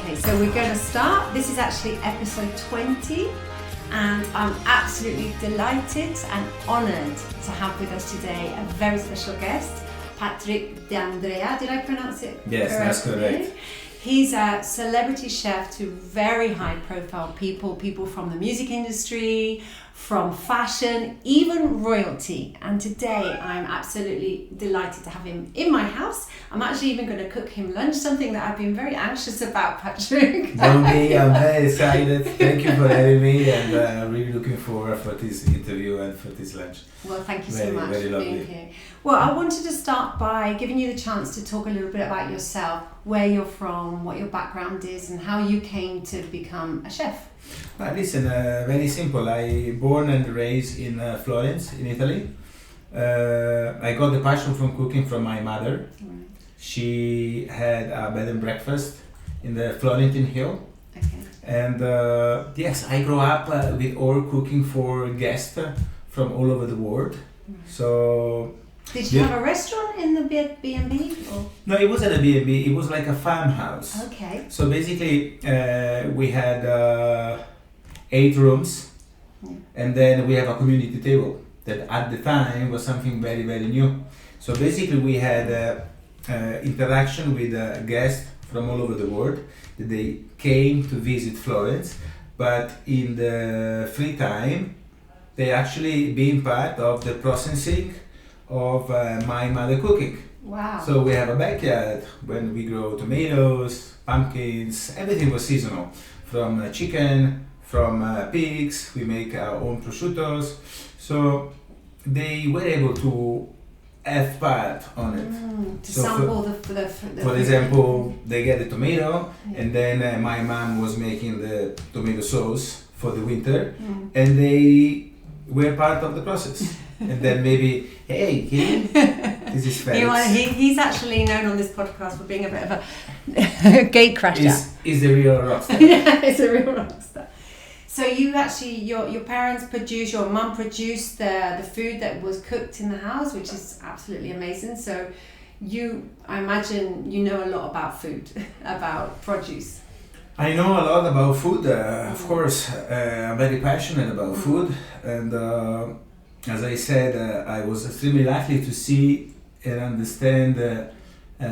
Okay, so we're going to start. This is actually episode 20, and I'm absolutely delighted and honoured to have with us today a very special guest, Patrick D'Andrea. Did I pronounce it correctly? Yes, that's correct. He's a celebrity chef to very high profile people from the music industry, from fashion, even royalty. And today I'm absolutely delighted to have him in my house. I'm actually even going to cook him lunch, something that I've been very anxious about, Patrick. Don't be, I'm very excited. Thank you for having me, and I'm really looking forward for this interview and for this lunch. Well, thank you so much very for lovely. being here. Well, I wanted to start by giving you the chance to talk a little bit about yourself, where you're from, what your background is, and how you came to become a chef. Listen, very simple. I born and raised in Florence, in Italy. I got the passion from cooking from my mother. Right. She had a bed and breakfast in the Florentine Hill. Okay. And yes, I grew up with all cooking for guests from all over the world. Right. So. Did you have a restaurant in the B&B? Or? No, it wasn't a B&B, it was like a farmhouse. Okay. So basically, we had 8 rooms, and then we have a community table that at the time was something very, very new. So basically, we had interaction with guests from all over the world. They came to visit Florence, but in the free time, they actually being part of the processing of my mother cooking. Wow. So we have a backyard when we grow tomatoes, pumpkins, everything was seasonal. From chicken, from pigs, we make our own prosciuttos. So they were able to have part on it. To So sample the for example, they get the tomato, Yeah. and then my mom was making the tomato sauce for the winter, and they were part of the process. And then maybe, hey, Kim, this is Felix. He's actually known on this podcast for being a bit of a gate crasher. Is the real rockstar. Yeah, it's a real rockstar. So you actually, your parents produced, your mum produced the food that was cooked in the house, which is absolutely amazing. So I imagine you know a lot about food, about produce. I know a lot about food, of course. I'm very passionate about food, and as I said, I was extremely lucky to see and understand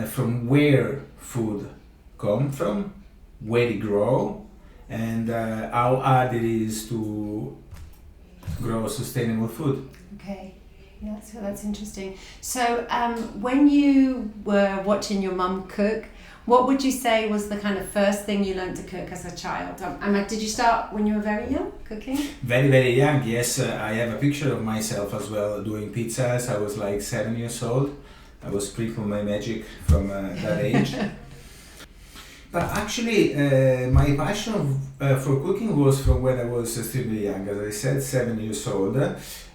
from where food comes from, where it grows, and how hard it is to grow sustainable food. Okay, yeah, so that's interesting. So when you were watching your mum cook, what would you say was the kind of first thing you learned to cook as a child? Did you start when you were very young cooking? Very, very young, yes. I have a picture of myself as well doing pizzas. I was like 7 years old. I was sprinkling my magic from that age. But actually, my passion for cooking was from when I was extremely young. As I said, 7 years old.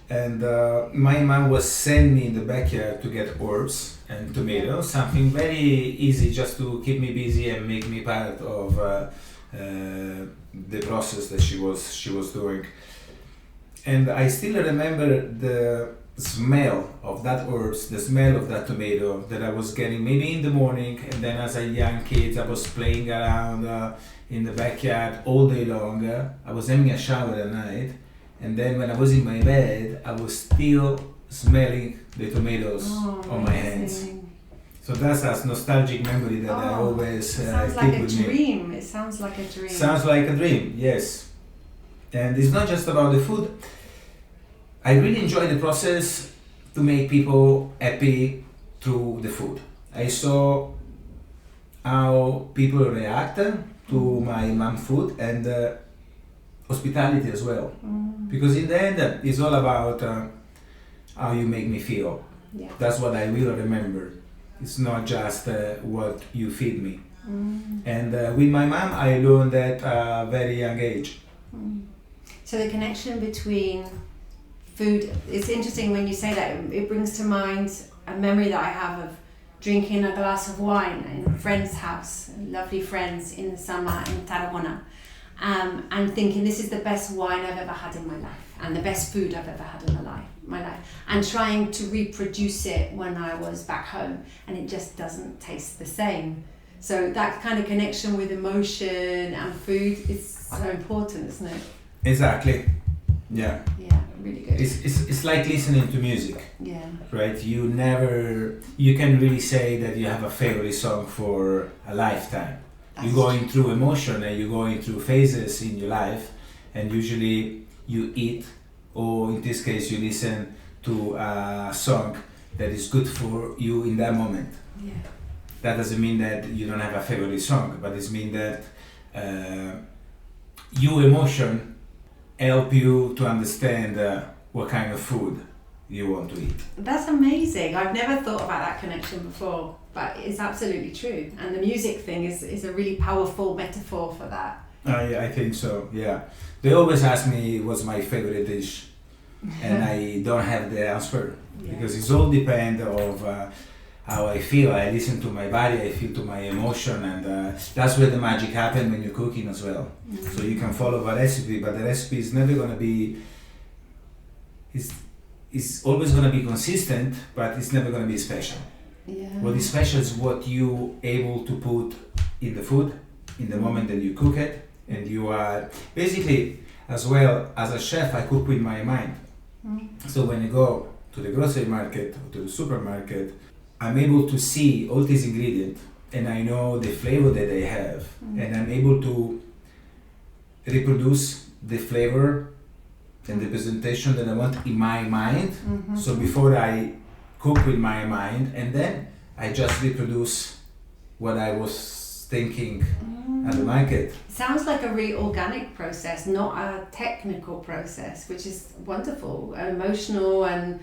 And my mom was sending me in the backyard to get herbs and tomatoes, something very easy just to keep me busy and make me part of the process that she was doing. And I still remember the smell of that herbs, the smell of that tomato that I was getting maybe in the morning, and then as a young kid I was playing around in the backyard all day long. I was having a shower at night, and then when I was in my bed I was still smelling the tomatoes on my hands. So that's a nostalgic memory that I always keep with me. It sounds like a dream. It sounds like a dream. Sounds like a dream, yes. And it's not just about the food. I really enjoy the process to make people happy through the food. I saw how people react to my mom food, and hospitality as well. Because in the end, it's all about how you make me feel. Yeah. That's what I will remember. It's not just what you feed me. And with my mom, I learned at a very young age. So the connection between food, it's interesting when you say that. It brings to mind a memory that I have of drinking a glass of wine in a friend's house, lovely friends in the summer in Tarragona, and thinking this is the best wine I've ever had in my life and the best food I've ever had in my life, and trying to reproduce it when I was back home, and it just doesn't taste the same. So that kind of connection with emotion and food is so important, isn't it? Exactly. Yeah. Yeah, really good. It's like listening to music, Yeah. right? You can really say that you have a favorite song for a lifetime. You're going through emotion and you're going through phases in your life, and usually you eat, or in this case you listen to a song that is good for you in that moment. Yeah. That doesn't mean that you don't have a favorite song, but it means that your emotion help you to understand what kind of food you want to eat. That's amazing. I've never thought about that connection before, but it's absolutely true. And the music thing is a really powerful metaphor for that. I think so, yeah. They always ask me what's my favorite dish, and I don't have the answer, because it's all depend of how I feel. I listen to my body, I feel to my emotion, and that's where the magic happens when you're cooking as well. So you can follow a recipe, but the recipe is never going to be, it's always going to be consistent, but it's never going to be special. Yeah. What is special is what you able to put in the food in the moment that you cook it, and you are basically, as well as a chef, I cook with my mind. So when I go to the grocery market or to the supermarket, I'm able to see all these ingredients, and I know the flavor that they have, and I'm able to reproduce the flavor and the presentation that I want in my mind. So before I cook with my mind, and then I just reproduce what I was thinking at the market. Sounds like a really organic process, not a technical process, which is wonderful, emotional, and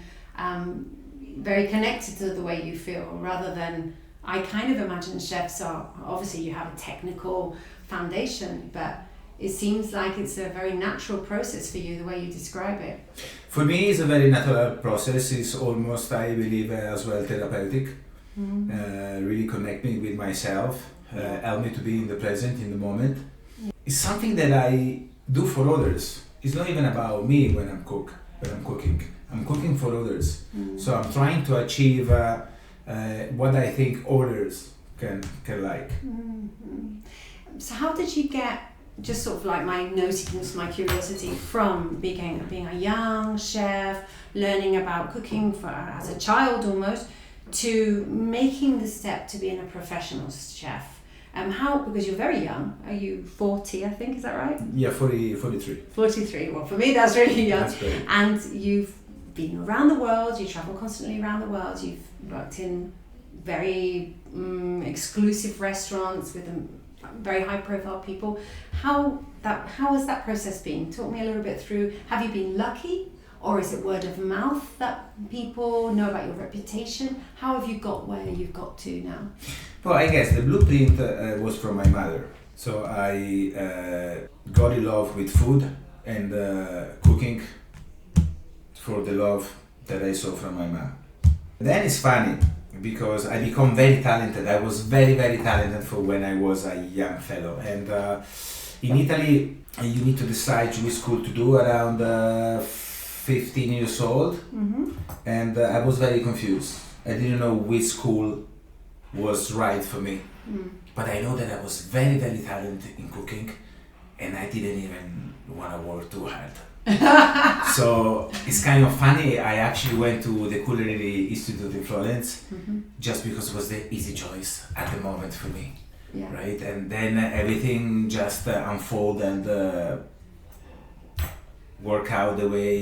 very connected to the way you feel, rather than, I kind of imagine chefs are, obviously you have a technical foundation, but it seems like it's a very natural process for you, the way you describe it. For me, it's a very natural process. It's almost, I believe, as well therapeutic. Really connect me with myself, help me to be in the present, in the moment. It's something that I do for others. It's not even about me when I'm cooking. I'm cooking for others. So I'm trying to achieve what I think others can like. So how did you get, just sort of like my curiosity, from being a young chef, learning about cooking as a child almost, to making the step to being a professional chef? How, because you're very young, are you 40, I think, is that right? Yeah, 43. 43, well for me that's really young. That's great. And you've been around the world, you travel constantly around the world, you've worked in very exclusive restaurants with very high profile people. How has that process been? Talk me a little bit through, have you been lucky, or is it word of mouth that people know about your reputation? How have you got where you've got to now? Well, I guess the blueprint was from my mother. So I got in love with food and cooking for the love that I saw from my mom. Then it's funny, because I become very talented. I was very, very talented for when I was a young fellow. And in Italy, you need to decide which school to do around 15 years old. And I was very confused. I didn't know which school was right for me. But I know that I was very, very talented in cooking, and I didn't even want to work too hard. So it's kind of funny. I actually went to the Culinary Institute in Florence just because it was the easy choice at the moment for me, right? And then everything just unfold and work out the way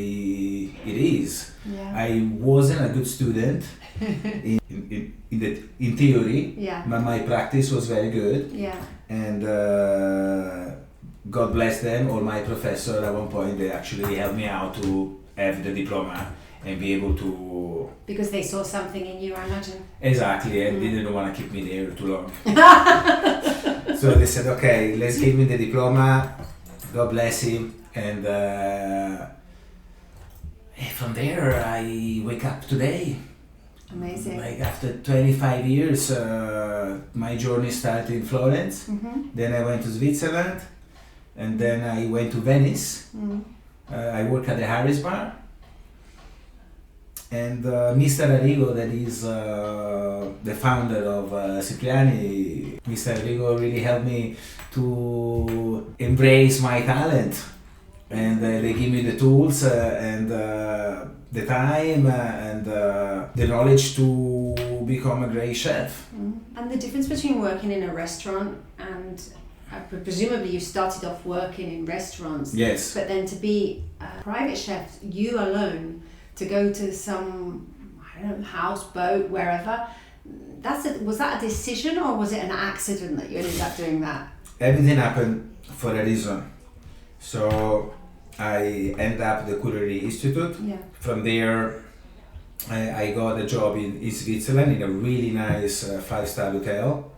it is. I wasn't a good student in theory, but my practice was very good. And God bless them, all my professors at one point, they actually helped me out to have the diploma and be able to... Because they saw something in you, I imagine. Exactly, and they didn't want to keep me there too long. So they said, okay, let's give me the diploma, God bless him, and from there I wake up today. Amazing. Like after 25 years, my journey started in Florence, then I went to Switzerland, and then I went to Venice. I worked at the Harris Bar, And Mr. Arrigo, that is the founder of Cipriani, Mr. Arrigo really helped me to embrace my talent. And they give me the tools and the time and the knowledge to become a great chef. And the difference between working in a restaurant and presumably you started off working in restaurants. Yes. But then to be a private chef, you alone, to go to some, I don't know, houseboat, wherever, was that a decision or was it an accident that you ended up doing that? Everything happened for a reason. So I ended up at the Culinary Institute. Yeah. From there, I got a job in Switzerland in a really nice 5-star hotel.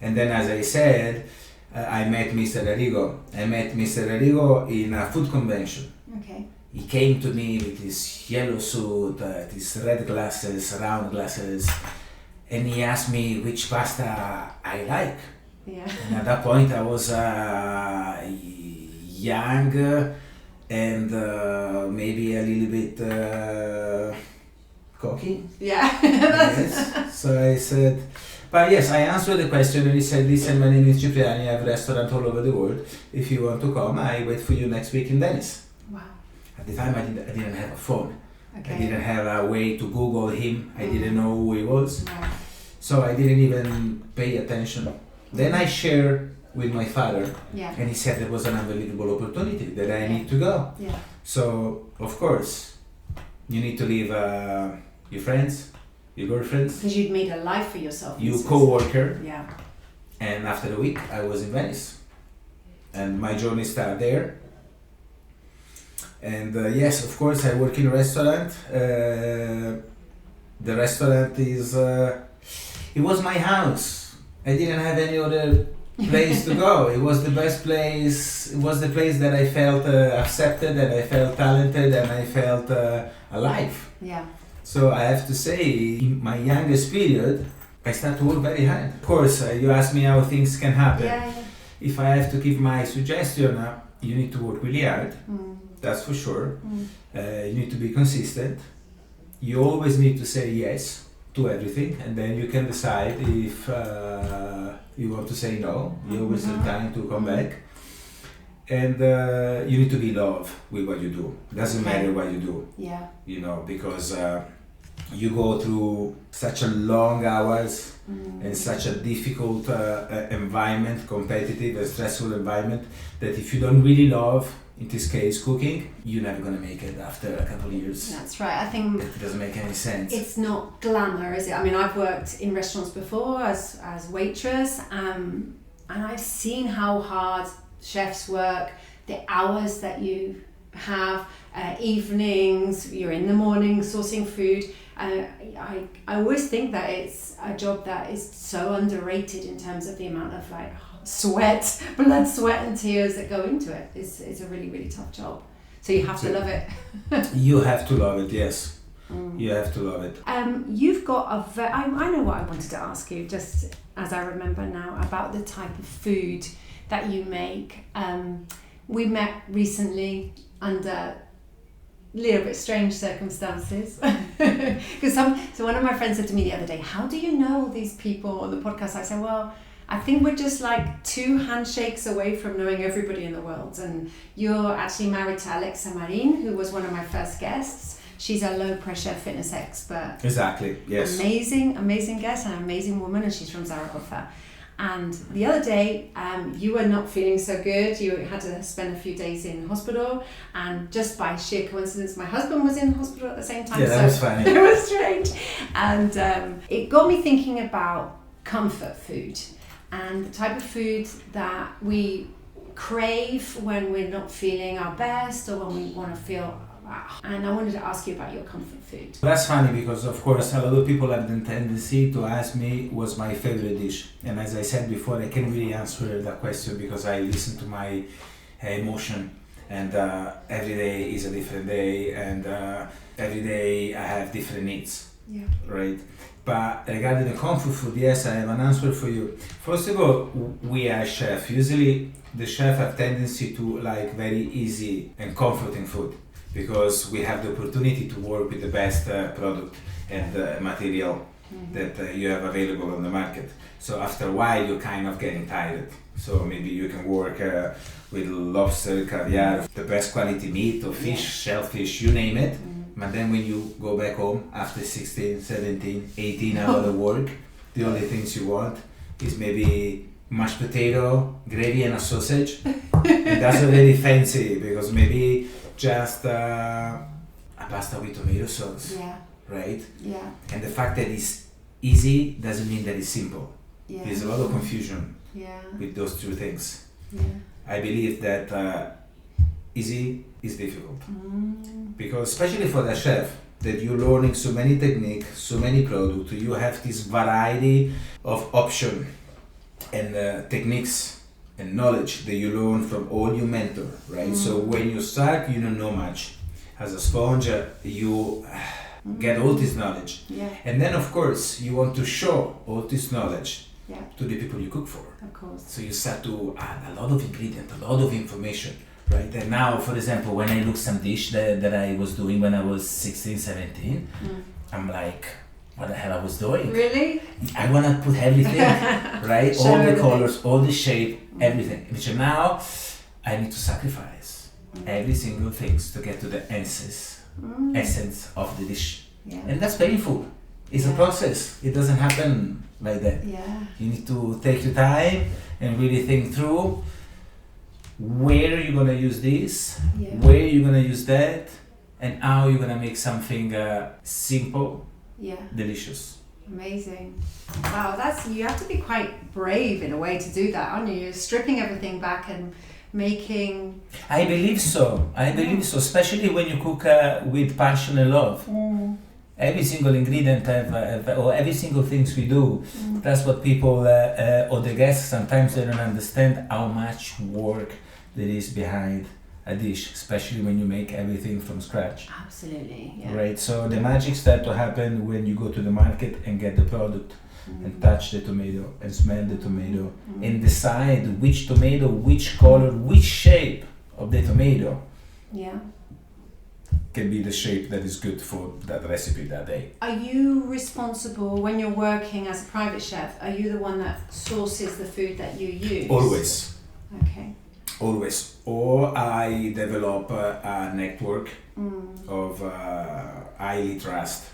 And then, as I said, I met Mr. Arrigo. I met Mr. Arrigo in a food convention. Okay. He came to me with his yellow suit, his red glasses, round glasses, and he asked me which pasta I like. Yeah. And at that point, I was young and maybe a little bit cocky. Yeah. Yes. So I said, but yes, I answered the question and he said, listen, my name is Cipriani, I have restaurants all over the world. If you want to come, I wait for you next week in Venice. Wow. At the time, I didn't have a phone. Okay. I didn't have a way to Google him. I didn't know who he was. No. So I didn't even pay attention. Then I shared with my father, Yeah. and he said there was an unbelievable opportunity that I need to go. Yeah. So, of course, you need to leave your friends, your girlfriends, Because you'd made a life for yourself. your co-worker, Yeah. and after a week I was in Venice. And my journey started there. And yes, of course, I work in a restaurant. The restaurant is, it was my house. I didn't have any other place to go. It was the best place. It was the place that I felt accepted, and I felt talented, and I felt alive. Yeah. So I have to say, in my youngest period, I started to work very hard. Of course, you ask me how things can happen. Yeah. If I have to give my suggestion, you need to work really hard. That's for sure. You need to be consistent. You always need to say yes to everything, and then you can decide if you want to say no. You always have time to come back. And you need to be in love with what you do. Doesn't matter what you do. Yeah. You know, because you go through such a long hours and such a difficult environment, competitive and stressful environment, that if you don't really love, in this case, cooking, you're never going to make it after a couple of years. That's right. I think It doesn't make any sense. it's not glamour, is it? I mean, I've worked in restaurants before as waitress, and I've seen how hard chefs work, the hours that you have, evenings, you're in the morning sourcing food. I always think that it's a job that is so underrated in terms of the amount of like sweat, blood, sweat and tears that go into it. It's a really, really tough job. So you have to love it. You have to love it, yes. You have to love it. You've got I know what I wanted to ask you, just as I remember now, about the type of food that you make. We met recently under little bit strange circumstances. Because so one of my friends said to me the other day, how do you know these people on the podcast? I said, well, I think we're just like 2 handshakes away from knowing everybody in the world. And you're actually married to Alexa Marin, who was one of my first guests. She's a low pressure fitness expert. Exactly, yes. Amazing guest, and an amazing woman, and she's from Zaragoza. And the other day, you were not feeling so good. You had to spend a few days in hospital, and just by sheer coincidence, my husband was in hospital at the same time. Yeah, that was funny. It was strange. And it got me thinking about comfort food and the type of food that we crave when we're not feeling our best or when we want to feel. And I wanted to ask you about your comfort food. That's funny because, of course, a lot of people have the tendency to ask me what's my favorite dish. And as I said before, I can't really answer that question because I listen to my emotion. And every day is a different day, and every day I have different needs. Yeah. Right? But regarding the comfort food, yes, I have an answer for you. First of all, we are chef. Usually, the chef have tendency to like very easy and comforting food. because we have the opportunity to work with the best product and material that you have available on the market. So after a while, you're kind of getting tired. So maybe you can work with lobster, caviar, the best quality meat or fish, shellfish, you name it. But then when you go back home after 16, 17, 18 hours of work, the only things you want is maybe mashed potato, gravy and a sausage. And that's already fancy, because maybe just a pasta with tomato sauce, right? Yeah. And the fact that it's easy doesn't mean that it's simple. Yeah. There's a lot of confusion with those two things. Yeah. I believe that easy is difficult, because especially for the chef, that you're learning so many techniques, so many products, you have this variety of options and techniques and knowledge that you learn from all your mentor, right? So when you start, you don't know much. As a sponge, you get all this knowledge. And then of course, you want to show all this knowledge to the people you cook for. Of course. So you start to add a lot of ingredients, a lot of information, right? And now, for example, when I look some dish that I was doing when I was 16, 17, I'm like, what the hell I was doing? Really? I want to put everything, right? Show all the everything. colors, all the shape, everything. Which now, I need to sacrifice every single thing to get to the essence of the dish. And that's painful. It's a process. It doesn't happen like that. You need to take your time and really think through where you're gonna use this, where you're gonna use that, and how you're gonna make something simple, delicious. Amazing. Wow, you have to be quite brave in a way to do that, aren't you? You're stripping everything back and making... I believe so, especially when you cook with passion and love. Every single ingredient or every single things we do, that's what people or the guests, sometimes they don't understand how much work there is behind a dish, especially when you make everything from scratch. Absolutely, Right, so the magic starts to happen when you go to the market and get the product and touch the tomato and smell the tomato and decide which tomato, which color, which shape of the tomato can be the shape that is good for that recipe that day. Are you responsible, when you're working as a private chef, are you the one that sources the food that you use? Always. Okay. Always. Or I develop a network of highly trust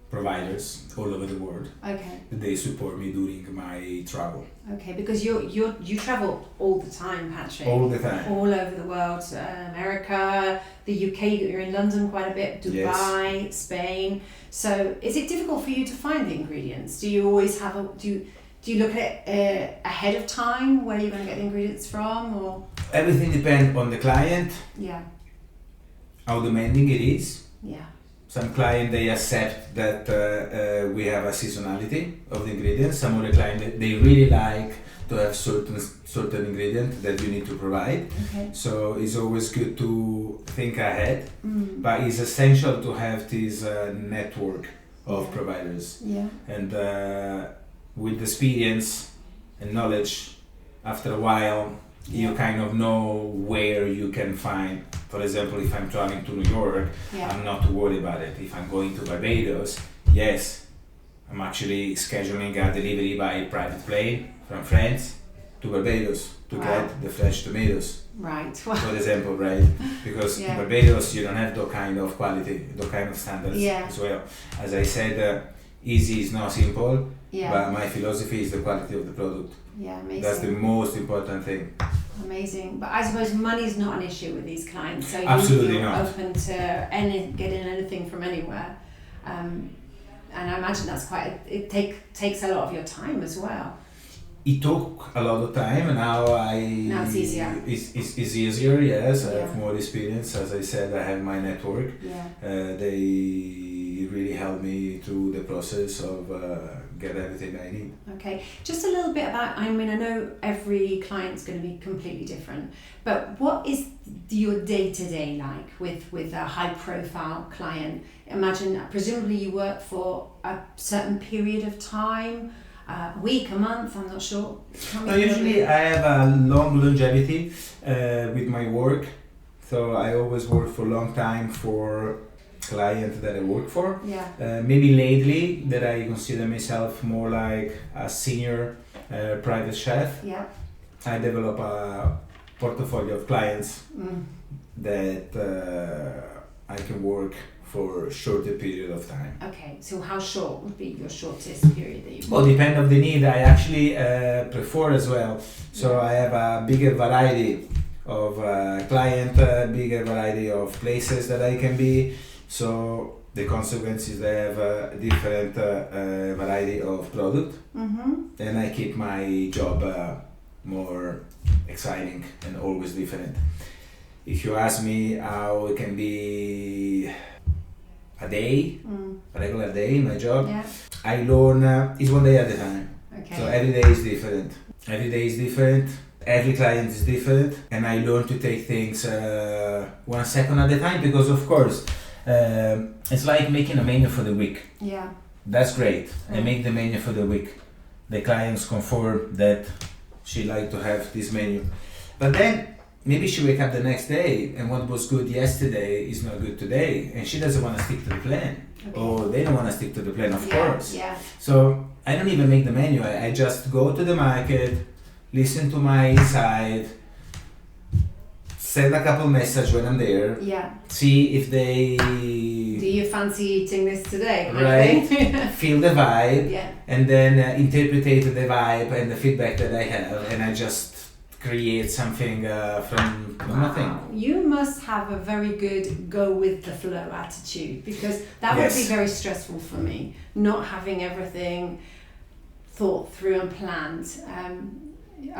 providers all over the world. Okay. They support me during my travel. Okay, because you travel all the time, Patrick. All the time. All over the world, America, the UK. You're in London quite a bit, Dubai, Spain. So, is it difficult for you to find the ingredients? Do you always have do you look at it ahead of time where you're going to get the ingredients from, or? Everything depends on the client. Yeah. How demanding it is. Yeah. Some clients, they accept that we have a seasonality of the ingredients. Some other clients, they really like to have certain ingredient that you need to provide. Okay. So it's always good to think ahead, but it's essential to have this network of providers. Yeah. And with experience and knowledge, after a while, you kind of know where you can find. For example, if I'm traveling to New York, I'm not worried about it. If I'm going to Barbados, yes, I'm actually scheduling a delivery by private plane from France to Barbados to get the fresh tomatoes. Right. For example, right? Because in Barbados, you don't have that kind of quality, that kind of standards as well. As I said, easy is not simple, but my philosophy is the quality of the product. Yeah, amazing. That's the most important thing. Amazing. But I suppose money's not an issue with these clients, so Absolutely you're not. open to getting anything from anywhere. And I imagine that's it takes a lot of your time as well. It took a lot of time, and now it's easier. It's easier, yes. I Yeah. have more experience. As I said, I have my network. Yeah. They really help me through the process of get everything I need. Okay, just a little bit about, I mean, I know every client's going to be completely different, but what is your day-to-day like with a high-profile client? Imagine, presumably you work for a certain period of time, a week, a month, I'm not sure. Usually I have a long longevity with my work. So I always work for a long time for client that I work for. Yeah. Maybe lately that I consider myself more like a senior private chef. Yeah. I develop a portfolio of clients Mm. that I can work for a shorter period of time. Okay, so how short would be your shortest period that you Well, depend of the need. I actually prefer as well. So I have a bigger variety of client, bigger variety of places that I can be. So the consequence is I have a different variety of product, and I keep my job more exciting and always different. If you ask me how it can be a day, a regular day in my job, Yeah. I learn is one day at a time. Okay. So every day is different. Every day is different. Every client is different, and I learn to take things 1 second at a time, because of course it's like making a menu for the week. Yeah. That's great. I make the menu for the week. The clients confirm that she like to have this menu, but then maybe she wake up the next day and what was good yesterday is not good today, and she doesn't want to stick to the plan. Okay. Or they don't want to stick to the plan, of course. Yeah. So I don't even make the menu. I just go to the market, listen to my inside, send a couple messages when I'm there, Yeah. see if they Do you fancy eating this today? kind of Right. thing? feel the vibe, Yeah. and then interpretate the vibe and the feedback that I have, and I just create something from nothing. Wow. You must have a very good go with the flow attitude, because that would be Yes. very stressful for me, not having everything thought through and planned.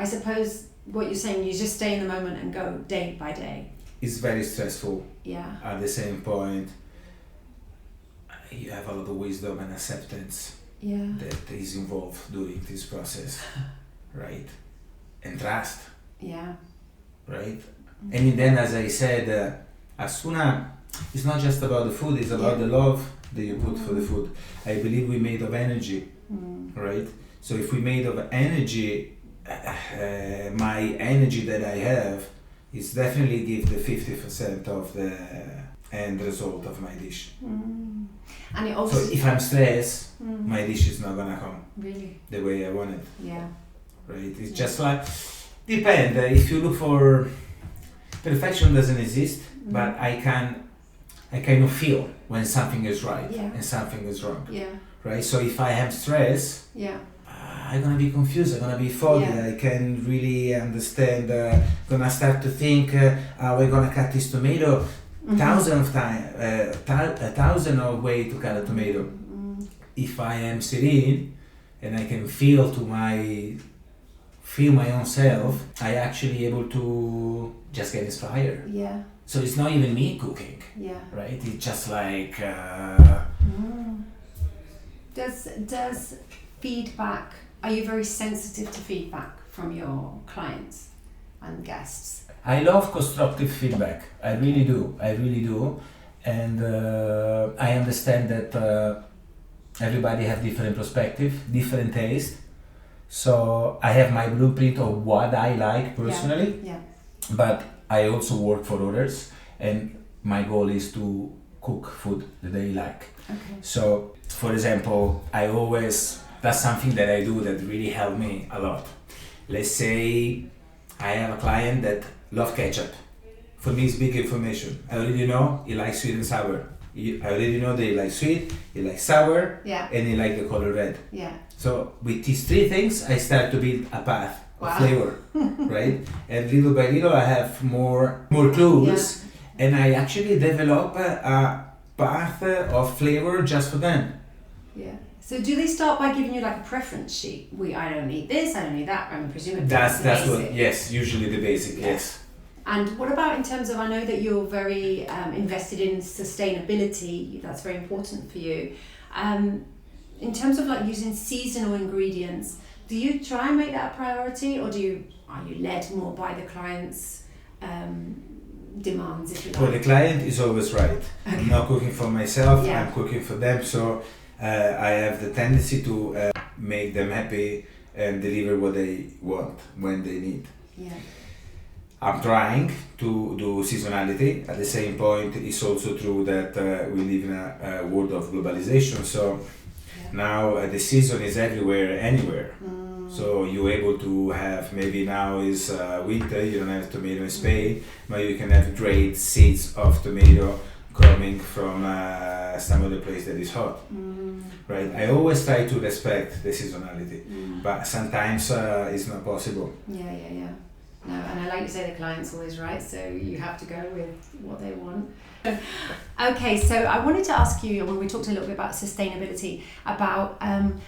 I suppose what you're saying, you just stay in the moment and go day by day. It's very stressful. Yeah. At the same point, you have a lot of wisdom and acceptance Yeah. that is involved during this process, right? And trust, Yeah. right? And then, as I said, as soon as it's not just about the food, it's about the love that you put for the food. I believe we made of energy, right? So if we made of energy, my energy that I have is definitely give the 50% of the end result of my dish. And it also So if I'm stressed, my dish is not gonna come really. the way I want it, Yeah. right? It's just like, depend. If you look for perfection, doesn't exist, but I kind of feel when something is right and something is wrong, Yeah. right? So if I have stress, Yeah. I'm gonna be confused. I'm gonna be foggy. Yeah. I can really understand. Gonna start to think how we're gonna cut this tomato. Thousand of time, a thousand of way to cut a tomato. If I am serene and I can feel my own self, I actually able to just get inspired. Yeah. So it's not even me cooking, Yeah. right? It's just like Does feedback, are you very sensitive to feedback from your clients and guests? I love constructive feedback. I really do, and I understand that everybody have different perspective, different taste. So I have my blueprint of what I like personally, Yeah. but I also work for others, and my goal is to cook food that they like. Okay. So, for example, that's something that I do that really helped me a lot. Let's say I have a client that loves ketchup. For me, it's big information. I already know he likes sweet and sour. I already know that he likes sweet, he likes sour, and he likes the color red. Yeah. So with these three things, I start to build a path of flavor, right? And little by little, I have more clues, and I actually develop a path of flavor just for them. Yeah. So do they start by giving you like a preference sheet? I don't need this, I don't need that. I'm presuming That's basic. what. Yes, usually the basic. Yeah. Yes. And what about in terms of, I know that you're very invested in sustainability. That's very important for you. In terms of like using seasonal ingredients, do you try and make that a priority, or are you led more by the client's demands, if you like? Well, the client is always right. Okay. I'm not cooking for myself. Yeah. I'm cooking for them. So I have the tendency to make them happy and deliver what they want when they need. Yeah. I'm trying to do seasonality. At the same point, it's also true that we live in a world of globalization. So now the season is everywhere, anywhere. So you're able to have, maybe now is winter, you don't have tomato in Spain, but you can have great seeds of tomato coming from some other place that is hot. Right? I always try to respect the seasonality, but sometimes it's not possible. Yeah. No, and I like you say the client's always right, so you have to go with what they want. Okay, so I wanted to ask you, when we talked a little bit about sustainability, about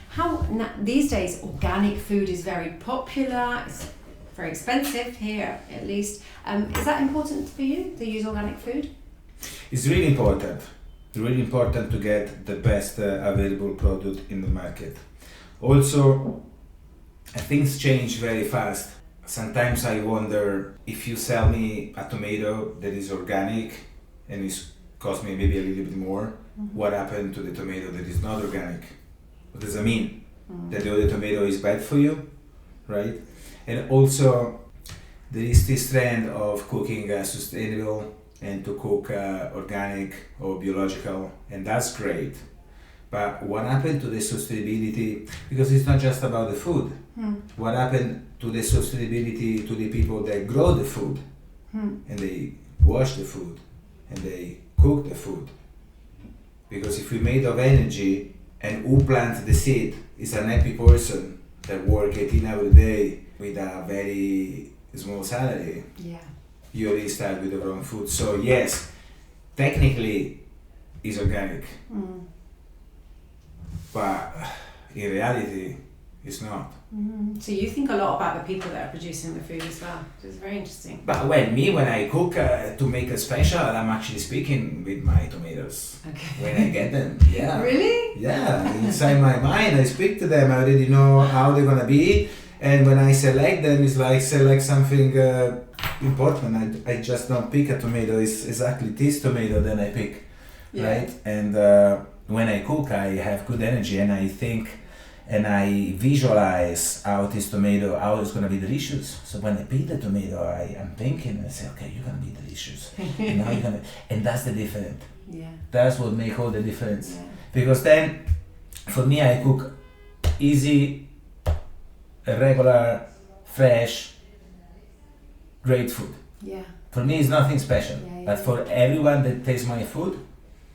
how these days organic food is very popular, it's very expensive here at least. Is that important for you, to use organic food? It's really important. It's really important to get the best available product in the market. Also, things change very fast. Sometimes I wonder, if you sell me a tomato that is organic and it's cost me maybe a little bit more, what happened to the tomato that is not organic? What does that mean? That the other tomato is bad for you, right? And also, there is this trend of cooking sustainable and to cook organic or biological, and that's great. But what happened to the sustainability? Because it's not just about the food. What happened to the sustainability to the people that grow the food, and they wash the food, and they cook the food? Because if we made of energy, and who plants the seed is an happy person that work 18 hours a day with a very small salary. You already start with the wrong food. So yes, technically it's organic, but in reality it's not. So you think a lot about the people that are producing the food as well, which is very interesting. But when I cook to make a special, I'm actually speaking with my tomatoes. Okay. When I get them, yeah. Really? Yeah, inside my mind I speak to them, I already know how they're gonna be, and when I select them, it's like select something important. I just don't pick a tomato, it's exactly this tomato that I pick, right? And when I cook, I have good energy, and I think and I visualize how this tomato, how it's gonna be delicious. So when I pick the tomato, I'm thinking, I say, okay, you're gonna be delicious. And now you're gonna, and that's the difference. That's what makes all the difference. Because then, for me, I cook easy, regular, fresh, great food. For me, it's nothing special. But for everyone that tastes my food,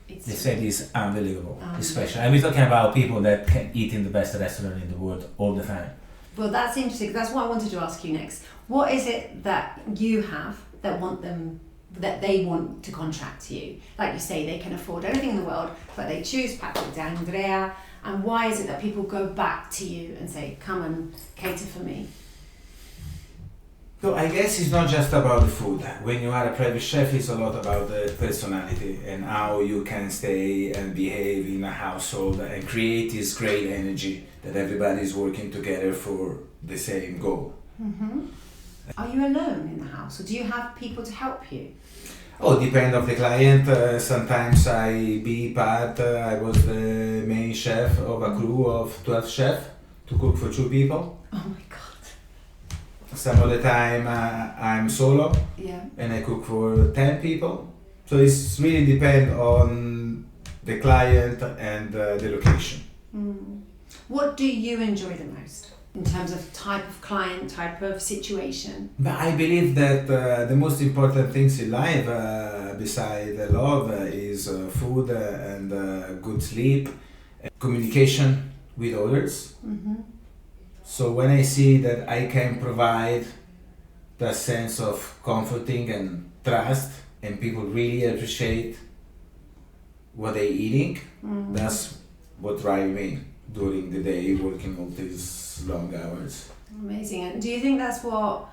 they said it's unbelievable. It's special. And we're talking about people that can eat in the best restaurant in the world all the time. Well, that's interesting. That's what I wanted to ask you next. What is it that you have that they want to contract to you? Like you say, they can afford everything in the world, but they choose Patrick and Andrea. And why is it that people go back to you and say, come and cater for me? So I guess it's not just about the food. When you are a private chef, it's a lot about the personality and how you can stay and behave in a household and create this great energy that everybody is working together for the same goal. Are you alone in the house, or do you have people to help you? Oh, depend of the client. Sometimes I be part. I was the main chef of a crew of 12 chefs to cook for 2 people. Oh my God. Some of the time I'm solo, and I cook for 10 people. So it's really depend on the client and the location. What do you enjoy the most in terms of type of client, type of situation? But I believe that the most important things in life, besides the love, is food and good sleep, communication with others. So when I see that I can provide that sense of comforting and trust, and people really appreciate what they're eating, that's what drives me during the day, working all these long hours. Amazing. And do you think that's what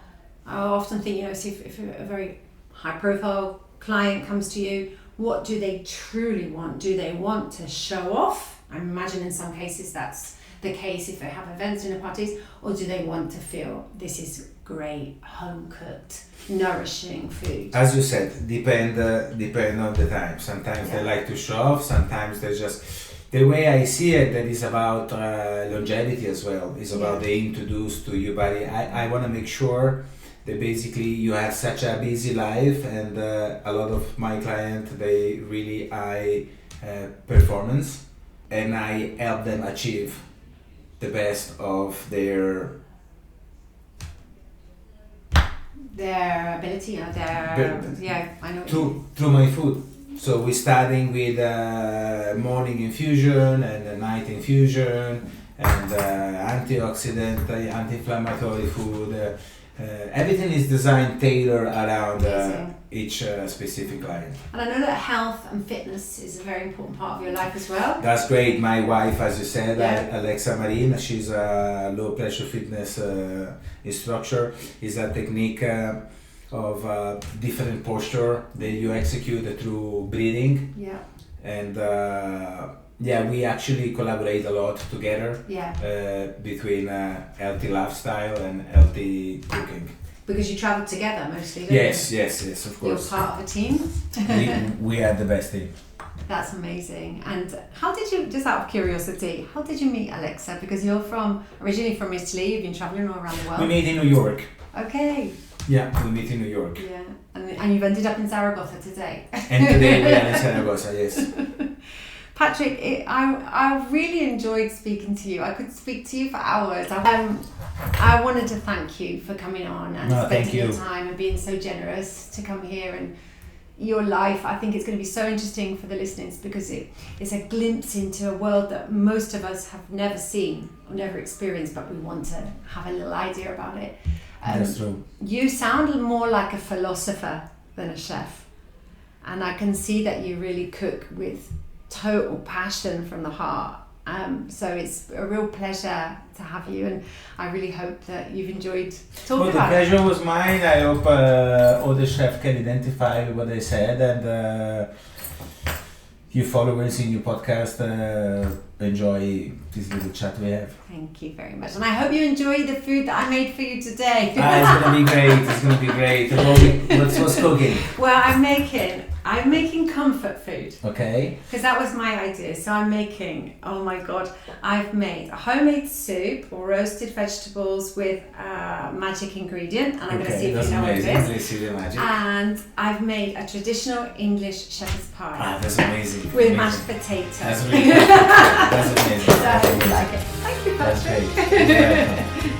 I often think, if a very high profile client comes to you, what do they truly want? Do they want to show off? I imagine in some cases that's the case if they have events, dinner parties, or do they want to feel this is great, home cooked, nourishing food? As you said, depend on the time. Sometimes they like to show off, sometimes they just, the way I see it, that is about longevity as well. It's about the introduce to your body. I want to make sure basically, you have such a busy life, and a lot of my clients, they really eye performance, and I help them achieve the best of their ability or their I know through my food. So we're starting with morning infusion and a night infusion and antioxidant, anti-inflammatory food. Everything is designed tailored around each specific client. And I know that health and fitness is a very important part of your life as well. That's great. My wife, as you said, Alexa Marine, she's a low pressure fitness instructor. Is a technique of different posture that you execute through breathing. Yeah. And we actually collaborate a lot together between healthy lifestyle and healthy cooking. Because you travel together mostly, don't yes, you? Yes, of course. You're part of a team? we are the best team. That's amazing. And how did you, just out of curiosity, how did you meet Alexa? Because you're originally from Italy, you've been travelling all around the world. We meet in New York. Okay. Yeah, we meet in New York. Yeah, and you've ended up in Zaragoza today. And today we are in Zaragoza, yes. Patrick, I really enjoyed speaking to you. I could speak to you for hours. I wanted to thank you for coming on and spending your time and being so generous to come here, and your life. I think it's going to be so interesting for the listeners because it's a glimpse into a world that most of us have never seen or never experienced, but we want to have a little idea about it. That's true. You sound more like a philosopher than a chef, and I can see that you really cook with total passion from the heart. So it's a real pleasure to have you, and I really hope that you've enjoyed talking about it. The pleasure was mine. I hope all the chefs can identify with what I said, and you followers in your podcast enjoy this little chat we have. Thank you very much, and I hope you enjoy the food that I made for you today. It's gonna be great. It's gonna be great. What's cooking? Well, I'm making comfort food. Okay. Because that was my idea. So I'm making, oh my God, I've made a homemade soup or roasted vegetables with a magic ingredient, and I'm going to see if you know what it is. Let's see the magic. And I've made a traditional English shepherd's pie. That's amazing. With mashed potatoes. That's really good. That's amazing. So I hope you like it. Thank you, Patrick. That's great. You're welcome.